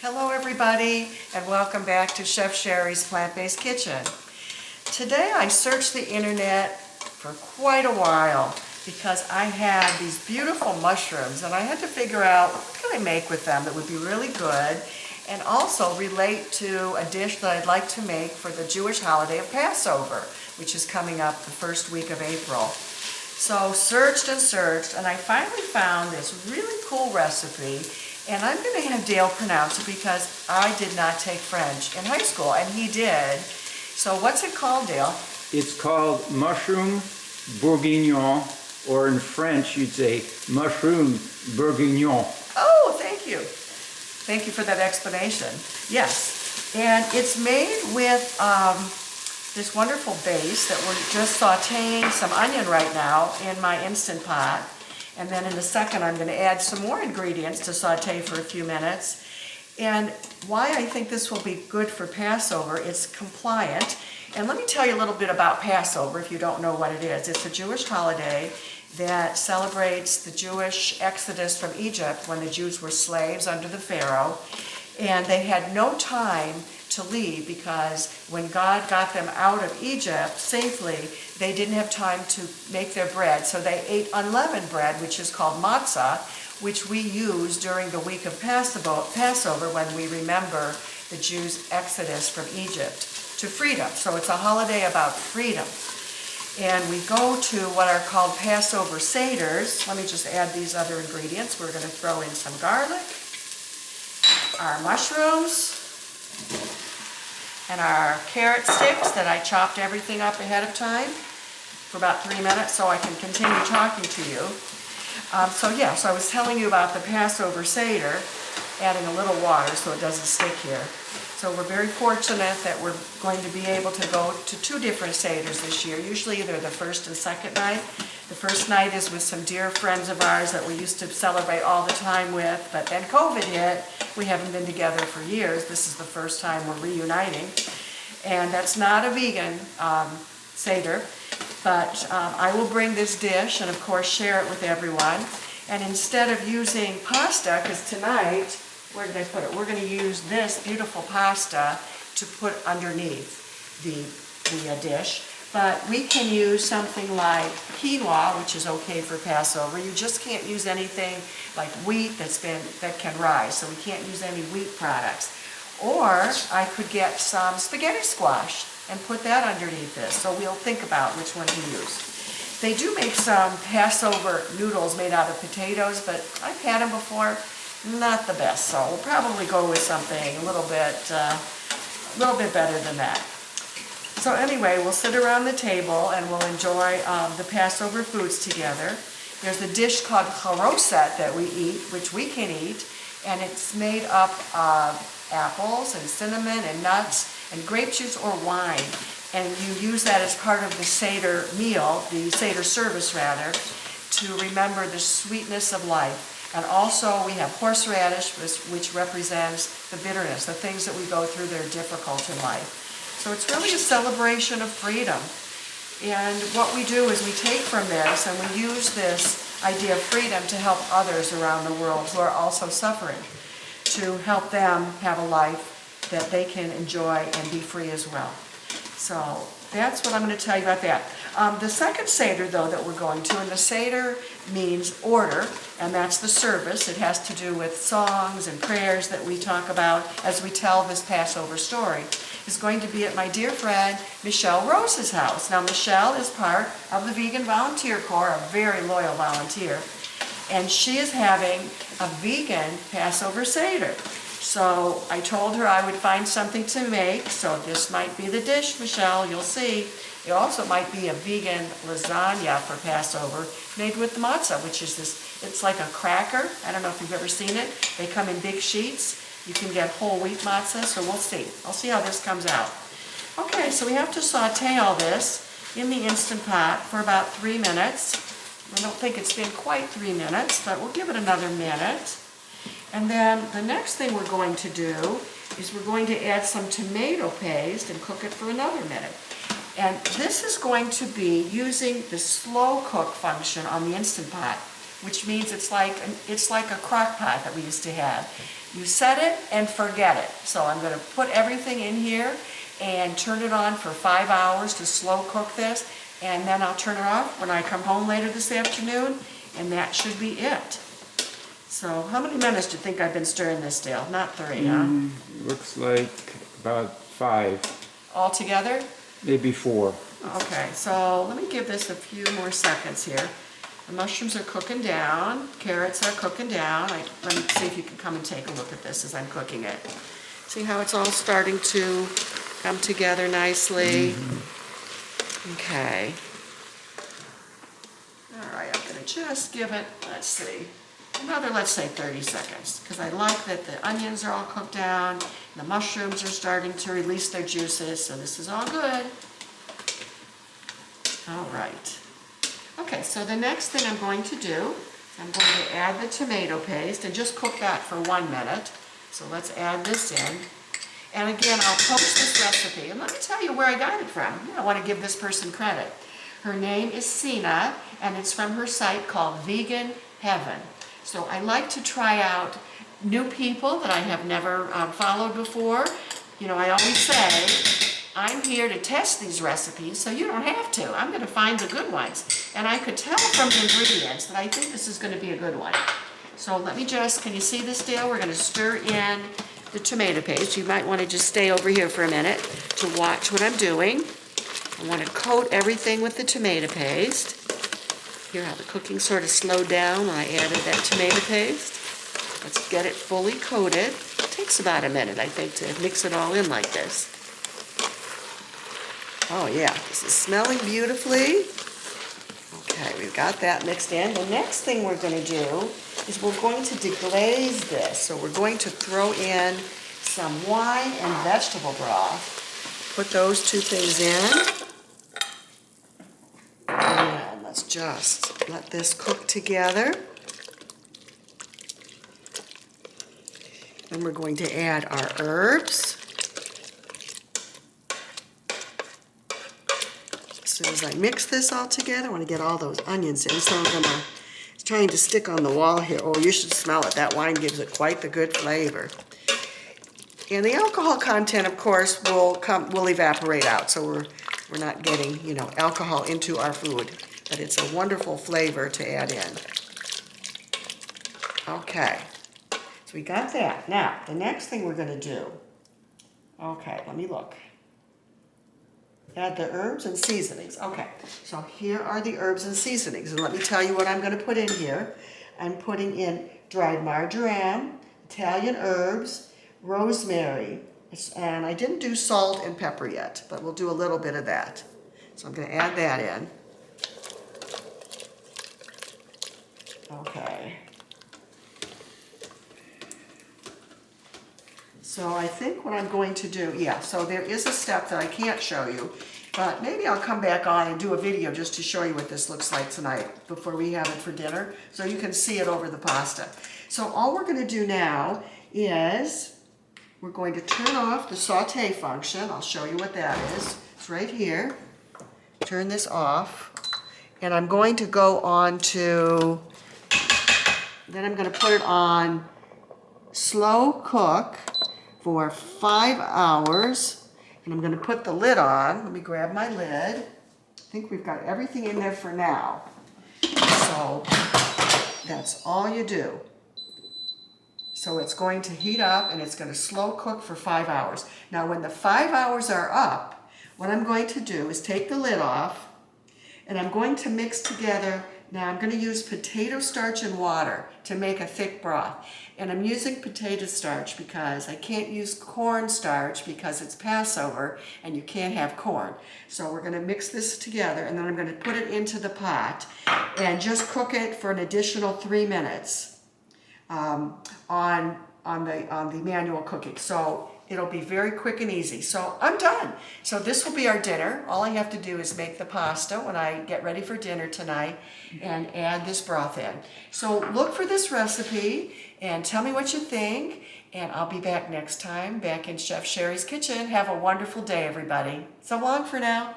Hello everybody, and welcome back to Chef Sherry's Plant-Based Kitchen. Today I searched the internet for quite a while because I had these beautiful mushrooms and I had to figure out what can I make with them that would be really good and also relate to a dish that I'd like to make for the Jewish holiday of Passover, which is coming up the first week of April. So searched and I finally found this really cool recipe. And I'm going to have Dale pronounce it because I did not take French in high school, and he did. So what's it called, Dale? It's called mushroom bourguignon, or in French you'd say mushroom bourguignon. Oh, thank you. Thank you for that explanation. Yes, and it's made with this wonderful base that we're just sauteing some onion right now in my Instant Pot. And then in a second, I'm going to add some more ingredients to saute for a few minutes. And why I think this will be good for Passover, it's compliant. And let me tell you a little bit about Passover if you don't know what it is. It's a Jewish holiday that celebrates the Jewish exodus from Egypt when the Jews were slaves under the Pharaoh. And they had no time to leave because when God got them out of Egypt safely, they didn't have time to make their bread. So they ate unleavened bread, which is called matzah, which we use during the week of Passover when we remember the Jews' exodus from Egypt to freedom. So it's a holiday about freedom. And we go to what are called Passover Seders. Let me just add these other ingredients. We're going to throw in some garlic, our mushrooms, and our carrot sticks that I chopped everything up ahead of time for about 3 minutes so I can continue talking to you. So I was telling you about the Passover Seder, adding a little water so it doesn't stick here. So we're very fortunate that we're going to be able to go to 2 different Seders this year. Usually they're the first and second night. The first night is with some dear friends of ours that we used to celebrate all the time with, but then COVID hit. We haven't been together for years. This is the first time we're reuniting. And that's not a vegan Seder, but I will bring this dish and of course share it with everyone. And instead of using pasta, because tonight, where did I put it? We're going to use this beautiful pasta to put underneath the dish. But we can use something like quinoa, which is okay for Passover. You just can't use anything like wheat that can rise, so we can't use any wheat products. Or I could get some spaghetti squash and put that underneath this. So we'll think about which one to use. They do make some Passover noodles made out of potatoes, but I've had them before. Not the best, so we'll probably go with something a little bit better than that. So anyway, we'll sit around the table and we'll enjoy the Passover foods together. There's a dish called charoset that we eat, which we can eat, and it's made up of apples and cinnamon and nuts and grape juice or wine. And you use that as part of the Seder meal, the Seder service rather, to remember the sweetness of life. And also we have horseradish, which represents the bitterness, the things that we go through that are difficult in life. So it's really a celebration of freedom. And what we do is we take from this and we use this idea of freedom to help others around the world who are also suffering, to help them have a life that they can enjoy and be free as well. So that's what I'm going to tell you about that. The second Seder, though, that we're going to, and the Seder means order, and that's the service. It has to do with songs and prayers that we talk about as we tell this Passover story. Is going to be at my dear friend Michelle Rose's house. Now Michelle is part of the Vegan Volunteer Corps, a very loyal volunteer, and she is having a vegan Passover Seder. So I told her I would find something to make, so this might be the dish, Michelle, you'll see. It also might be a vegan lasagna for Passover made with matzah, which is this, it's like a cracker. I don't know if you've ever seen it. They come in big sheets. You can get whole wheat matzah, so we'll see. I'll see how this comes out. Okay, so we have to saute all this in the Instant Pot for about 3 minutes. I don't think it's been quite 3 minutes, but we'll give it another minute. And then the next thing we're going to do is we're going to add some tomato paste and cook it for another minute. And this is going to be using the slow cook function on the Instant Pot. which means it's like a crock pot that we used to have. You set it and forget it. So I'm going to put everything in here and turn it on for 5 hours to slow cook this, and then I'll turn it off when I come home later this afternoon, and that should be it. So how many minutes do you think I've been stirring this, Dale? Not 3, huh? Looks like about 5, All together? maybe 4. Okay, so let me give this a few more seconds here. The mushrooms are cooking down, carrots are cooking down. Let me see if you can come and take a look at this as I'm cooking it. See how it's all starting to come together nicely? Okay. All right, I'm gonna just give it, let's see, another, let's say 30 seconds, because I like that the onions are all cooked down, the mushrooms are starting to release their juices, so this is all good. All right. Okay, so the next thing I'm going to do, I'm going to add the tomato paste and just cook that for 1 minute. So let's add this in. And again, I'll post this recipe, and let me tell you where I got it from. I want to give this person credit. Her name is Sina, and it's from her site called Vegan Heaven. So I like to try out new people that I have never followed before. You know, I always say, I'm here to test these recipes, so you don't have to. I'm going to find the good ones. And I could tell from the ingredients that I think this is going to be a good one. So let me just, can you see this, Dale? We're going to stir in the tomato paste. You might want to just stay over here for a minute to watch what I'm doing. I want to coat everything with the tomato paste. Hear how the cooking sort of slowed down when I added that tomato paste. Let's get it fully coated. It takes about a minute, I think, to mix it all in like this. Oh yeah, this is smelling beautifully. Okay, we've got that mixed in. The next thing we're going to do is we're going to deglaze this. So we're going to throw in some wine and vegetable broth. Put those 2 things in. And let's just let this cook together. Then we're going to add our herbs. As soon as I mix this all together, I want to get all those onions in. Some of them are trying to stick on the wall here. Oh, you should smell it. That wine gives it quite the good flavor. And the alcohol content, of course, will evaporate out. So we're not getting, you know, alcohol into our food. But it's a wonderful flavor to add in. Okay. So we got that. Now, the next thing we're going to do. Okay, let me look. Add the herbs and seasonings. Okay, so here are the herbs and seasonings. And let me tell you what I'm going to put in here. I'm putting in dried marjoram, Italian herbs, rosemary, and I didn't do salt and pepper yet, but we'll do a little bit of that. So I'm going to add that in. Okay. So I think what I'm going to do, yeah, so there is a step that I can't show you, but maybe I'll come back on and do a video just to show you what this looks like tonight before we have it for dinner, so you can see it over the pasta. So all we're going to do now is we're going to turn off the saute function. I'll show you what that is. It's right here. Turn this off. And I'm going to go on to, then I'm going to put it on slow cook for 5 hours, and I'm going to put the lid on. Let me grab my lid. I think we've got everything in there for now. So that's all you do. So it's going to heat up and it's going to slow cook for 5 hours. Now when the 5 hours are up, what I'm going to do is take the lid off, and I'm going to mix together. Now I'm going to use potato starch and water to make a thick broth. And I'm using potato starch because I can't use corn starch because it's Passover and you can't have corn. So we're going to mix this together, and then I'm going to put it into the pot and just cook it for an additional 3 minutes on the manual cooking. So it'll be very quick and easy. So I'm done. So this will be our dinner. All I have to do is make the pasta when I get ready for dinner tonight and add this broth in. So look for this recipe and tell me what you think. And I'll be back next time, back in Chef Sherry's kitchen. Have a wonderful day, everybody. So long for now.